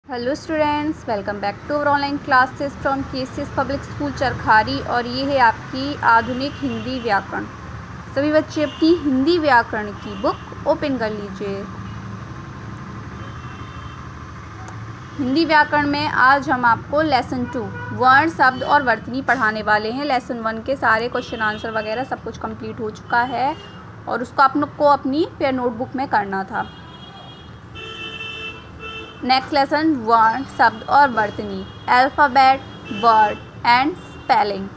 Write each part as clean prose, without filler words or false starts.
Hello students, welcome back to our online classes from KCS public school Charkhari. और ये है आपकी आधुनिक हिंदी व्याकरण। सभी बच्चे अपनी हिंदी व्याकरण की बुक ओपन कर लीजिए। हिंदी व्याकरण में आज हम आपको लेसन 2 वर्ण, शब्द और वर्तनी पढ़ाने वाले हैं। लेसन 1 के सारे क्वेश्चन आंसर वगैरह सब कुछ कंप्लीट हो चुका है और उसको आप लोग को अपनी पेयर नोटबुक में करना था। नेक्स्ट लेसन वर्ण, शब्द और वर्तनी, अल्फ़ाबेट, वर्ड एंड स्पेलिंग।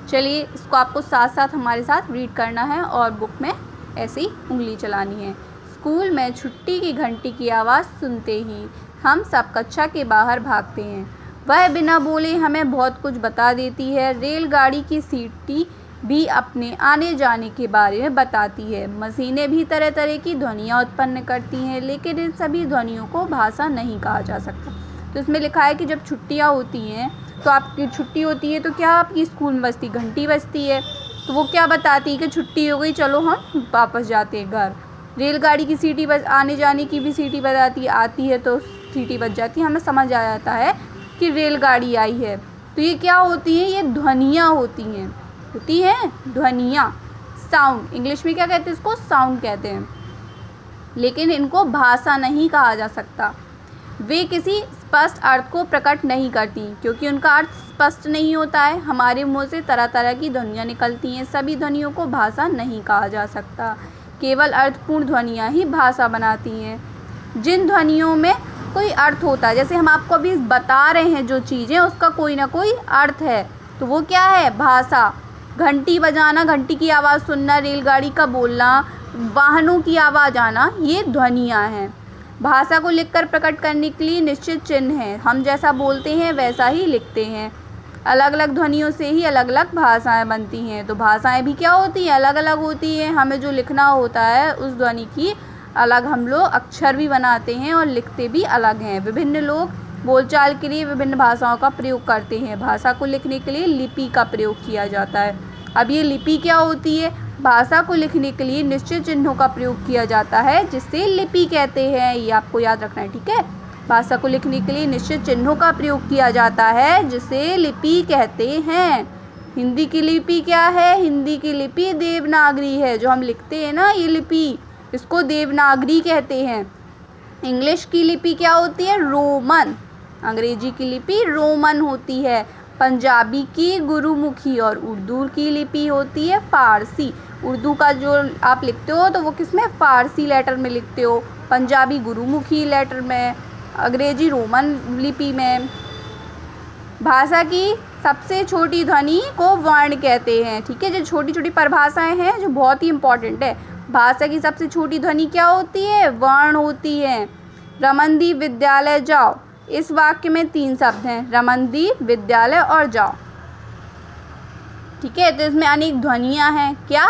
चलिए इसको आपको साथ साथ हमारे साथ रीड करना है और बुक में ऐसे ही उंगली चलानी है। स्कूल में छुट्टी की घंटी की आवाज़ सुनते ही हम सब कक्षा के बाहर भागते हैं। वह बिना बोले हमें बहुत कुछ बता देती है। रेलगाड़ी की सीटी भी अपने आने जाने के बारे में बताती है। मशीनें भी तरह तरह की ध्वनियाँ उत्पन्न करती हैं, लेकिन इन सभी ध्वनियों को भाषा नहीं कहा जा सकता। तो इसमें लिखा है कि जब छुट्टियाँ होती हैं तो आपकी छुट्टी होती है तो क्या आपकी स्कूल में बजती घंटी बजती है, तो वो क्या बताती है कि छुट्टी हो गई, चलो हम वापस जाते हैं घर। रेलगाड़ी की सीटी आने जाने की भी सीटी बजाती आती है तो सीटी बज जाती है, हमें समझ आ जाता है कि रेलगाड़ी आई है। तो ये क्या होती हैं, ये ध्वनियाँ होती हैं ध्वनियाँ। साउंड, इंग्लिश में क्या कहते हैं, इसको साउंड कहते हैं, लेकिन इनको भाषा नहीं कहा जा सकता। वे किसी स्पष्ट अर्थ को प्रकट नहीं करती क्योंकि उनका अर्थ स्पष्ट नहीं होता है। हमारे मुंह से तरह तरह की ध्वनियाँ निकलती हैं, सभी ध्वनियों को भाषा नहीं कहा जा सकता। केवल अर्थपूर्ण ध्वनियाँ ही भाषा बनाती हैं। जिन ध्वनियों में कोई अर्थ होता है, जैसे हम आपको अभी बता रहे हैं जो चीज़ें, उसका कोई ना कोई अर्थ है, तो वो क्या है, भाषा। घंटी बजाना, घंटी की आवाज़ सुनना, रेलगाड़ी का बोलना, वाहनों की आवाज़ आना, ये ध्वनियाँ हैं। भाषा को लिखकर प्रकट करने के लिए निश्चित चिन्ह हैं। हम जैसा बोलते हैं वैसा ही लिखते हैं। अलग अलग ध्वनियों से ही अलग अलग भाषाएं बनती हैं। तो भाषाएं भी क्या होती हैं, अलग अलग होती हैं। हमें जो लिखना होता है उस ध्वनि की अलग हम लोग अक्षर भी बनाते हैं और लिखते भी अलग हैं। विभिन्न लोग बोलचाल के लिए विभिन्न भाषाओं का प्रयोग करते हैं। भाषा को लिखने के लिए लिपि का प्रयोग किया जाता है। अब ये लिपि क्या होती है, भाषा को लिखने के लिए निश्चित चिन्हों का प्रयोग किया जाता है जिसे लिपि कहते हैं। ये आपको याद रखना है, ठीक है। भाषा को लिखने के लिए निश्चित चिन्हों का प्रयोग किया जाता है जिसे लिपि कहते हैं। हिंदी की लिपि क्या है, हिंदी की लिपि देवनागरी है। जो हम लिखते हैं ना, ये लिपि, इसको देवनागरी कहते हैं। इंग्लिश की लिपि क्या होती है, रोमन। अंग्रेजी की लिपि रोमन होती है। पंजाबी की गुरुमुखी और उर्दू की लिपि होती है फारसी। उर्दू का जो आप लिखते हो तो वो किस में, फारसी लेटर में लिखते हो, पंजाबी गुरुमुखी लेटर में, अंग्रेजी रोमन लिपि में। भाषा की सबसे छोटी ध्वनि को वर्ण कहते हैं, ठीक है। जो छोटी छोटी परिभाषाएं हैं जो बहुत ही इंपॉर्टेंट है। भाषा की सबसे छोटी ध्वनि क्या होती है, वर्ण होती है। रमनदीप विद्यालय जाओ, इस वाक्य में 3 शब्द हैं, रमनदीप, विद्यालय और जाओ, ठीक है। तो इसमें अनेक ध्वनियाँ हैं। क्या,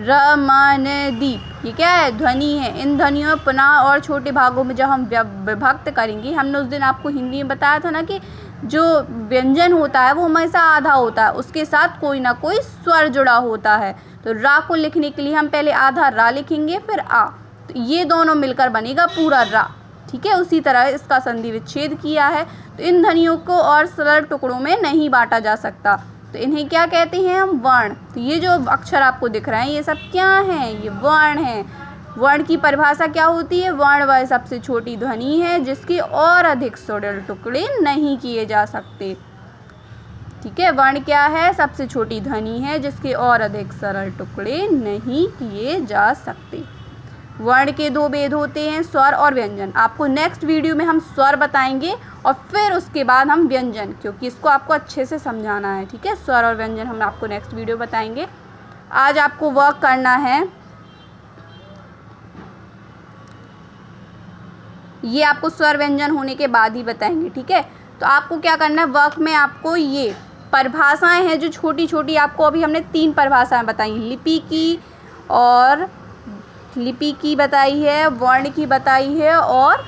रमनदीप, ये क्या है, ध्वनि है। इन ध्वनियों पुनः और छोटे भागों में जब हम विभक्त करेंगे, हमने उस दिन आपको हिंदी में बताया था ना कि जो व्यंजन होता है वो हमेशा आधा होता है, उसके साथ कोई ना कोई स्वर जुड़ा होता है। तो रा को लिखने के लिए हम पहले आधा रा लिखेंगे फिर आ, तो ये दोनों मिलकर बनेगा पूरा रा, ठीक है। उसी तरह इसका संधि विच्छेद किया है। तो इन ध्वनियों को और सरल टुकड़ों में नहीं बांटा जा सकता, तो इन्हें क्या कहते हैं हम, वर्ण। तो ये जो अक्षर आपको दिख रहे हैं ये सब क्या हैं, ये वर्ण हैं। वर्ण की परिभाषा क्या होती है, वर्ण वह सबसे छोटी ध्वनि है जिसके और अधिक सरल टुकड़े नहीं किए जा सकते, ठीक है। वर्ण क्या है, सबसे छोटी ध्वनि है जिसके और अधिक सरल टुकड़े नहीं किए जा सकते। वर्ण के 2 भेद होते हैं, स्वर और व्यंजन। आपको नेक्स्ट वीडियो में हम स्वर बताएंगे और फिर उसके बाद हम व्यंजन, क्योंकि इसको आपको अच्छे से समझाना है, ठीक है। स्वर और व्यंजन हम आपको नेक्स्ट वीडियो बताएंगे। आज आपको वर्क करना है, ये आपको स्वर व्यंजन होने के बाद ही बताएंगे, ठीक है। तो आपको क्या करना है, वर्क में आपको ये परिभाषाएं हैं जो छोटी छोटी, आपको अभी हमने 3 परिभाषाएं बताई, लिपि की बताई है, वर्ण की बताई है और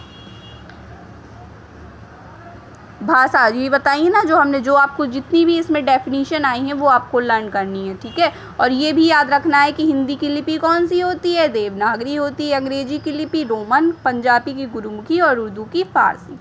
भाषा ये बताई है ना, जो हमने, जो आपको जितनी भी इसमें डेफिनेशन आई है वो आपको लर्न करनी है, ठीक है। और ये भी याद रखना है कि हिंदी की लिपि कौन सी होती है, देवनागरी होती है। अंग्रेजी की लिपि रोमन, पंजाबी की गुरुमुखी और उर्दू की फारसी।